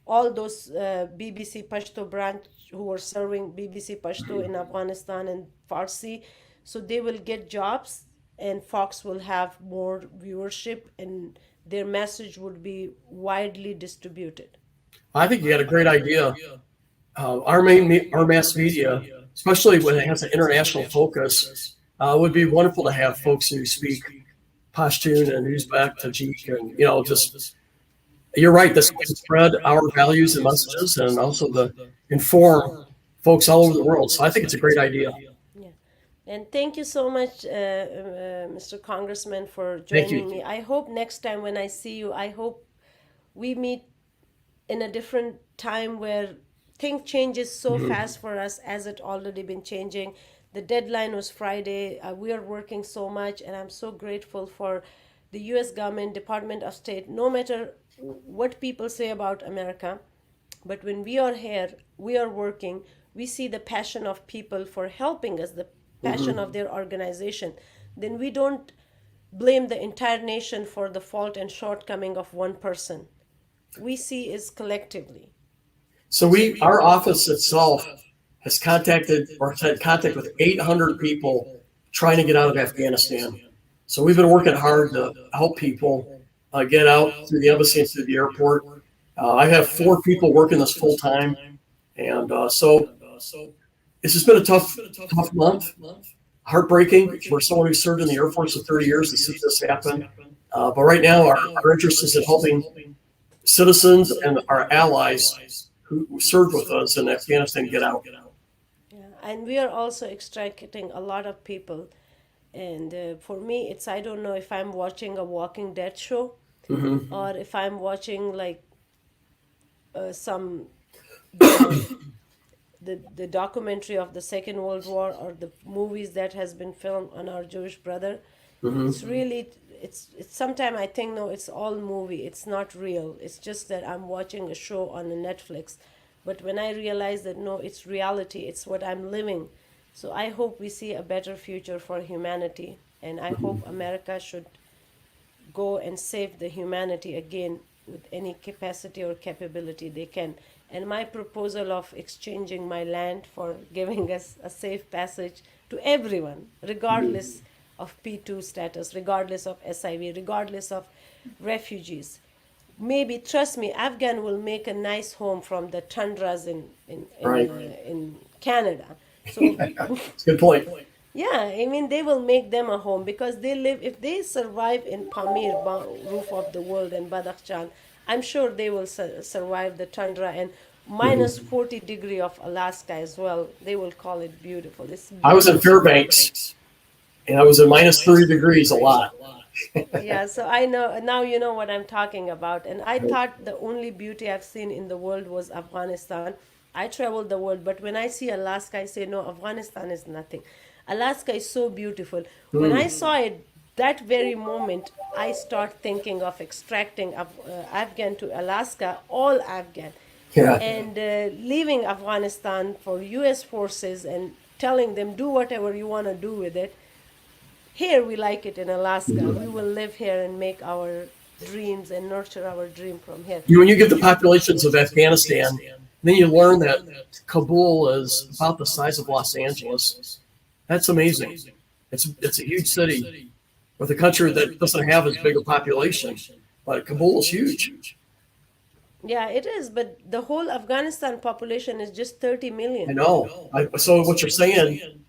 all those BBC Pashto branch who are serving BBC Pashto in Afghanistan and Farsi. So they will get jobs, and Fox will have more viewership, and their message would be widely distributed. I think you got a great idea. Our mass media, especially when it has an international focus, would be wonderful to have folks who speak Pashtun and Uzbek, Tajik, and just you're right. This can spread our values and messages, and also to inform folks all over the world. So I think it's a great idea. Yeah. And thank you so much, Mr. Congressman, for Thank joining you. me. I hope next time when I see you, I hope we meet in a different time where things changes so fast for us as it already been changing. The deadline was Friday. We are working so much, and I'm so grateful for the U.S. government, Department of State. No matter what people say about America, but when we are here, we are working. We see the passion of people for helping us, the passion of their organization. Then we don't blame the entire nation for the fault and shortcoming of one person. We see is collectively. So our office itself has contacted or had contact with 800 people trying to get out of Afghanistan. So we've been working hard to help people get out through the embassy and through the airport. I have 4 people working this full time, and so this has been a tough month, heartbreaking for someone who served in the Air Force for 30 years to see this happen. But right now, our interest is in helping citizens and our allies who served with us in Afghanistan get out. Yeah. And we are also extracting a lot of people. And for me, it's I don't know if I'm watching a Walking Dead show or if I'm watching like some the documentary of the Second World War or the movies that has been filmed on our Jewish brother. It's really it's sometimes I think no, it's all movie. It's not real. It's just that I'm watching a show on a Netflix. But when I realize that no, it's reality. It's what I'm living. So I hope we see a better future for humanity, and I hope America should go and save the humanity again with any capacity or capability they can. And my proposal of exchanging my land for giving us a safe passage to everyone, regardless of P2 status, regardless of SIV, regardless of refugees. Maybe, trust me, Afghan will make a nice home from the tundras Right. in Canada. So It's a good point. yeah, I mean, they will make them a home because they live, if they survive in Pamir, roof of the world, and Badakhshan, I'm sure they will survive the tundra and minus 40 degree of Alaska as well. They will call it beautiful. It's I was in beautiful. Fairbanks, and I was at minus 30 degrees a lot. Yeah, so I know now you know what I'm talking about. And I thought the only beauty I've seen in the world was Afghanistan. I traveled the world, but when I see Alaska, I say, no, Afghanistan is nothing. Alaska is so beautiful. When I saw it, that very moment, I start thinking of extracting Afghan to Alaska, all Afghan, Yeah. and leaving Afghanistan for U.S. forces and telling them, do whatever you want to do with it. Here we like it in Alaska. We will live here and make our dreams and nurture our dream from here. When you get the populations of Afghanistan, then you learn that Kabul is about the size of Los Angeles. That's amazing. It's a huge city with a country that doesn't have as big a population, but Kabul is huge. Yeah, it is, but the whole Afghanistan population is just 30 million. I know. So what you're saying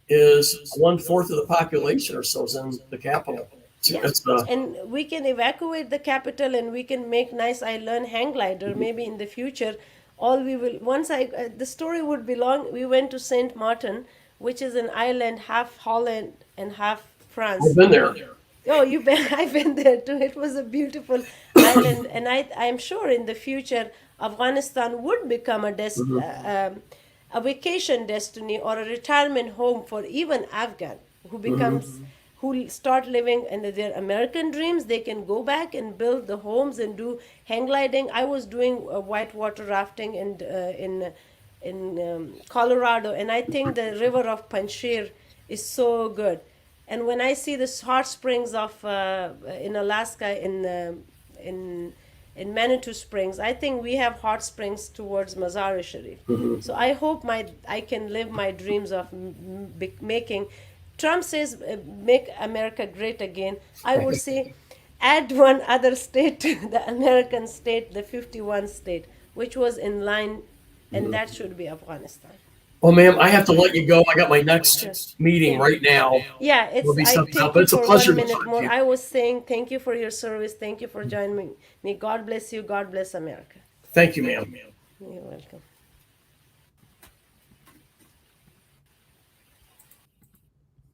is 1/4 of the population or so is in the capital. Yeah. And we can evacuate the capital and we can make nice. I learn hang glider. Maybe in the future, the story would be long. We went to Saint Martin, which is an island, half Holland and half France. I've been there. Oh, I've been there too. It was a beautiful island, and I'm sure in the future Afghanistan would become a vacation destiny or a retirement home for even Afghan who start living and their American dreams. They can go back and build the homes and do hang gliding. I was doing whitewater rafting in Colorado, and I think the river of Panjshir is so good. And when I see the hot springs of in Alaska in Manitou Springs, I think we have hot springs towards Mazar-e Sharif. So I hope I can live my dreams of making. Trump says make America great again. I would say add one other state to the American state, the 51 state, which was in line, and that should be Afghanistan. Oh, ma'am, I have to let you go. I got my next meeting right now. Yeah, it's a pleasure to talk to you. I was saying thank you for your service. Thank you for joining me. God bless you. God bless America. Thank you, ma'am. You're welcome.